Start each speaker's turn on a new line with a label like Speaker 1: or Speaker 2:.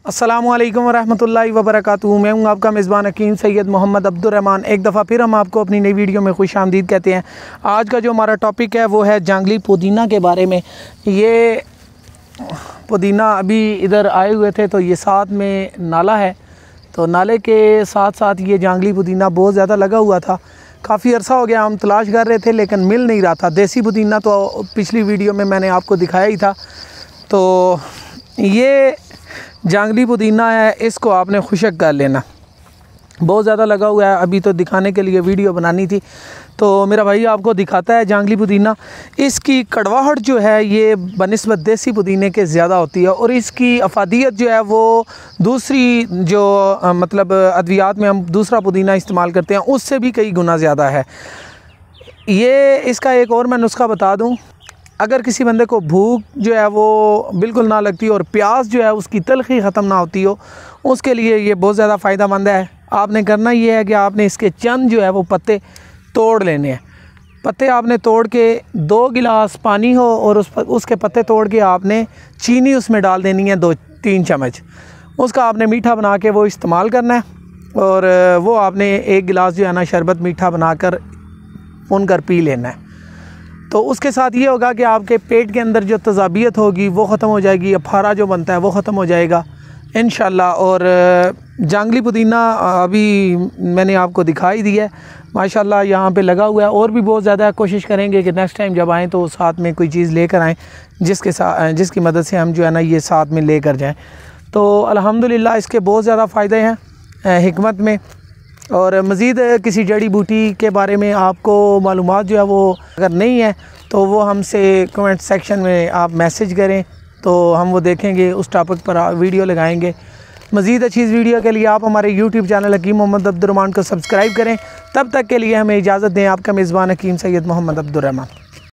Speaker 1: अस्सलाम वालेकुम वरहमतुल्लाहि वबरकातुहू। मैं हूँ आपका मेज़बान हकीम सैयद मोहम्मद अब्दुलरहमान। एक दफ़ा फिर हम आपको अपनी नई वीडियो में खुश आमदीद कहते हैं। आज का जो हमारा टॉपिक है वो है जांगली पुदीना के बारे में। ये पुदीना अभी इधर आए हुए थे तो ये साथ में नाला है, तो नाले के साथ साथ ये जांगली पुदीना बहुत ज़्यादा लगा हुआ था। काफ़ी अरसा हो गया हम तलाश कर रहे थे लेकिन मिल नहीं रहा था। देसी पुदीना तो पिछली वीडियो में मैंने आपको दिखाया ही था। तो ये जांगली पुदीना है, इसको आपने खुशक कर लेना। बहुत ज़्यादा लगा हुआ है, अभी तो दिखाने के लिए वीडियो बनानी थी तो मेरा भाई आपको दिखाता है जांगली पुदीना। इसकी कड़वाहट जो है ये बनिस्बत देसी पुदीने के ज़्यादा होती है और इसकी अफादियत जो है वो दूसरी जो मतलब अद्वियात में हम दूसरा पुदीना इस्तेमाल करते हैं उससे भी कई गुना ज़्यादा है। ये इसका एक और मैं नुस्खा बता दूँ। अगर किसी बंदे को भूख जो है वो बिल्कुल ना लगती और प्यास जो है उसकी तलखी ख़त्म ना होती हो, उसके लिए ये बहुत ज़्यादा फ़ायदेमंद है। आपने करना ये है कि आपने इसके चंद जो है वो पत्ते तोड़ लेने हैं। पत्ते आपने तोड़ के 2 गिलास पानी हो और उसके पत्ते तोड़ के आपने चीनी उसमें डाल देनी है 2-3 चम्मच। उसका आपने मीठा बना के वो इस्तेमाल करना है और वो आपने 1 गिलास जो है ना शरबत मीठा बनाकर भूनकर पी लेना है। तो उसके साथ ये होगा कि आपके पेट के अंदर जो तज़ाबियत होगी वो ख़त्म हो जाएगी, अफारा जो बनता है वो ख़त्म हो जाएगा इंशाल्लाह। और जांगली पुदीना अभी मैंने आपको दिखाई दी है माशाल्लाह, यहाँ पे लगा हुआ है। और भी बहुत ज़्यादा कोशिश करेंगे कि नेक्स्ट टाइम जब आएँ तो साथ में कोई चीज़ लेकर आएँ जिसकी मदद से हम जो है ना ये साथ में लेकर जाएँ। तो अल्हम्दुलिल्लाह इसके बहुत ज़्यादा फ़ायदे हैं हिकमत में। और मज़ीद किसी जड़ी बूटी के बारे में आपको मालूमात जो है वो अगर नहीं है तो वो हमसे कमेंट सेक्शन में आप मैसेज करें तो हम वो देखेंगे, उस टॉपिक पर वीडियो लगाएंगे। मज़ीद अच्छी इस वीडियो के लिए आप हमारे यूट्यूब चैनल हकीम मोहम्मद अब्दुल रहमान को सब्सक्राइब करें। तब तक के लिए हमें इजाज़त दें। आपका मेज़बान हकीम सैयद मोहम्मद अब्दुल रहमान।